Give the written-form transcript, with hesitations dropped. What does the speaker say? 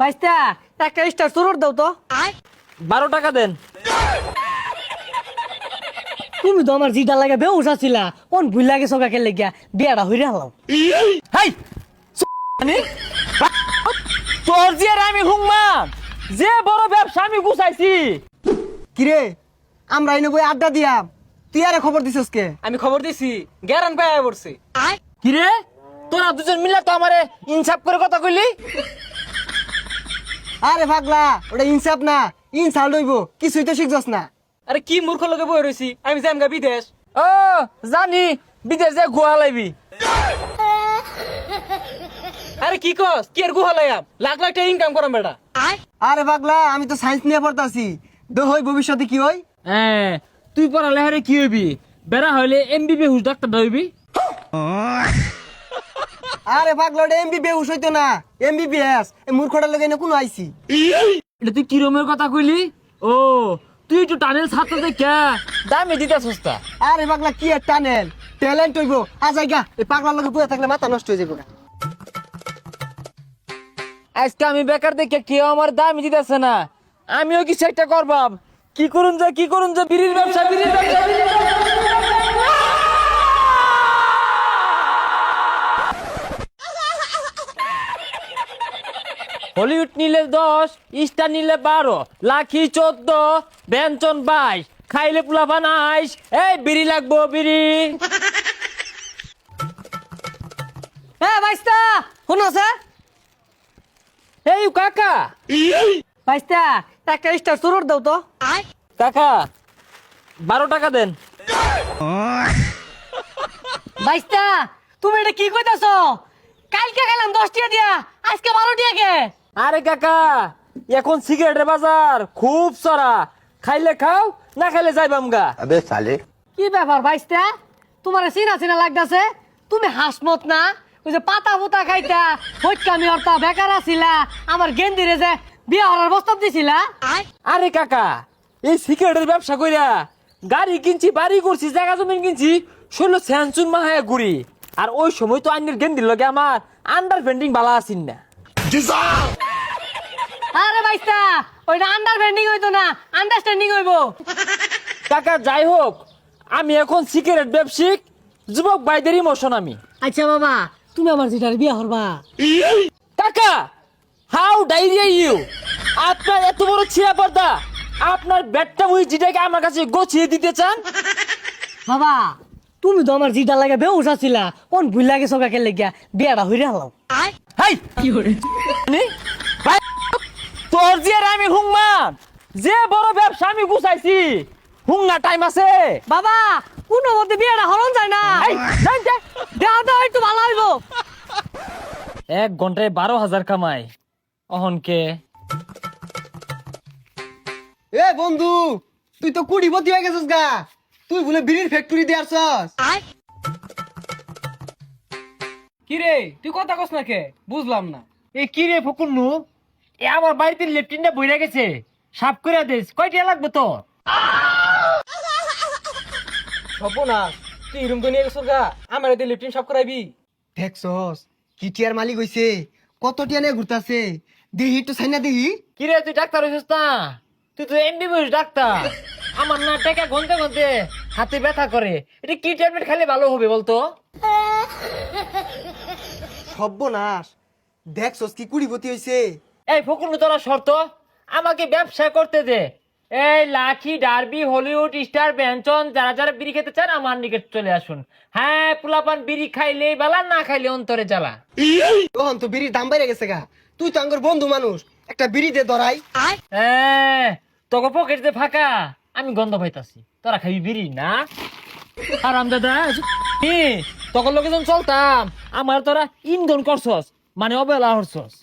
বাইস্তা একটা স্টার চুরুর দাও তো। 12 টাকা দেন। তুমি তো আমার জিটা লাগে বেউস আছিলা, কোন ভুল লাগে সকাকে লেগিয়া বিয়াটা হইরে হলাম। হাই তোর যে আর আমি হুংমান যে বড় ব্যবসা আমি গুছাইছি। কিরে আমরা এনে বই আড্ডা দিয়াম, তুই আরে খবর দিছিস কে? আমি খবর দিছি গ্যারান পায় পড়ছে। কিরে তোরা দুজন মিলে তো আমারে ইনসাফ করে কথা কইলি। আরে পাগলা, ওটা ইনসাফ না, ইনসাল হইব, কিছুই তো শিখছস না। আরে কি মূর্খ লোকে বই রইছি, আমি যামগা বিদেশ। ও জানি বিদেশ যে গুহা লাইবি। আরে কি কস কি আর গুহা লাইয়াম, লাখ লাখ টাকা ইনকাম করাম বেটা। আরে পাগলা, আমি তো সায়েন্স নিয়ে পড়তাছি, হই ভবিষ্যতে কি হই? হ্যাঁ তুই পড়ালে হারে কি হইবি, বেড়া হইলে এমবিবিএস ডাক্তার হইবি। আরে পাগলা, ওটা এমবিবিএস হইতো না, এমবিবিএস। এই মূর্খটার লগে এনে কোনো আইছি। এটা তুই কিরমের কথা কইলি? ও তুই একটু টানেল ছাত্র দেখা দামে দিতে সস্তা। আরে পাগলা, কি আর টানেল, ট্যালেন্ট হইব। আজাইগা এই পাগলার লগে বইয়া থাকলে মাথা নষ্ট হয়ে যাবে। আজকে আমি বেকার দেখে কেউ আমার দামই দিতেছে না, আমিও কিছু একটা করবাম। কি করুন যে বিড়ির ব্যবসা। হলিউড নিলে 10, স্টার নিলে 12, লাখি 14, ব্যঞ্জন 22, খাইলে পোলাপান 22। এই বিড়ি লাগবো বিড়ি। হ্যাঁ বাইস্তা শুনো আছে? এই কাকা বাইস্তা একটা স্টার চুরুর দাও তো। কাকা 12 টাকা দেন। বাইস্তা তুমি এটা কি কইতাছ? কালকে খেলাম 10 টাকা দিয়া, আজকে 12 টাকা কে? আরে কাকা এখন সিগারেটের বাজার খুব চড়া, খাইলে খাও না খাইলে যাইবাম গা। अबे साले কি ব্যাপার বাইস্তা, তোমার চিনা চিনা লাগতাছে? তুমি হাসমত না, ওই যে পাতা পুতা খাইতা হইকামি অর্থা বেকার আছিলা, আমার গেন্দিরে যে বিয়া হওয়ার প্রস্তাব দিছিলা। আরে কাকা এই সিগারেটের ব্যবসা কইরা গাড়ি কিনছি, বাড়ি করছি, জায়গা জমিন কিনছি, ষোলো স্যানচুন মাহায়া ঘুরি। আর ওই সময় তো আন্যের গেন্দির লগে আমার আন্ডার পেন্টিং বালা আসিন না। আরে বাইস্তা ওইটা আন্ডারস্ট্যান্ডিং হইতো না, আন্ডারস্ট্যান্ডিং হইবো। কাকা যাই হোক, আমি এখন সিগারেট ব্যবসায়িক যুবক বাইদের ইমোশন আমি। আচ্ছা বাবা, তুমি আমার যেটার বিয়া হরবা। কাকা হাউ ডাইরিয়া ইউ, আপনার এত বড় ছিয়া পর্দা, আপনার ব্যাটটা মুই যেটাকে আমার কাছে গোছিয়ে দিতে চান। বাবা তুমি তো আমার জিটা লাগে বেউস আছিলা, কোন ভুল লাগে সকাকে লেগিয়া বিয়াটা হইরে হলাম। হাই কি করে তোর যে আর আমি হুংমান যে বড় ব্যবসা আমি গুছাইছি, হুঙ্গা টাইম আছে। বাবা কোন মধ্যে বিয়াটা হরণ যায় না, এই, যাই, যাই। দেওয়া তো একটু ভালো হইব। 1 ঘন্টায় 12,000 কামাই অহনকে। এ বন্ধু, তুই তো কুড়িপতি হয়ে গেছিস গা, তুই বলে বিড়ির ফ্যাক্টরি দিয়ে আসছস। কিরে তুই কথা কস না কে, বুঝলাম না। এ কিরে ফকুন্নু, এ আমার বাড়িতে লেফটিনটা বইরা গেছে, সাফ করে দিস। কয়টা লাগবে তো? না, তুই রুম তো নিয়ে গেছিস গা, আমার এতে লিফটিন সব করাইবি। দেখছস কি টিয়ার মালিক হইছে, কত টিয়া নিয়ে ঘুরতাছে, দেহি একটু সাইনা দেহি। কিরে তুই ডাক্তার হইছিস না? তুই তো এমবিবিএস ডাক্তার। আমার না টাকা গনতে গনতে হাতে ব্যথা করে, এটা কি ট্যাবলেট খেলে ভালো হবে বলতো? সর্বনাশ, দেখছস কি কুড়িপতি হইছে। এই ফকুন্নু তোরা শর্ত আমাকে ব্যবসা করতে দে। এই লাখি, ডার্বি, হলিউড, স্টার, ব্যঞ্জন যারা যারা বিড়ি খেতে চান আমার নিকট চলে আসুন। হ্যাঁ পোলাপান বিড়ি খাইলে বালা, না খাইলে অন্তরে জ্বালা। তখন তো বিড়ির দাম বেড়ে গেছে গা, তুই তো আঙ্গর বন্ধু মানুষ, একটা বিড়ি দে ধরাই। হ্যাঁ তোকে পকেট দিয়ে ফাঁকা, আমি গন্ধ পাইতাছি, তোরা খাবি বিড়ি না? আরাম দাদা তখন লোকে যখন চলতাম আমার তোরা ইন্ধন করছস, মানে অবহেলা হরছস।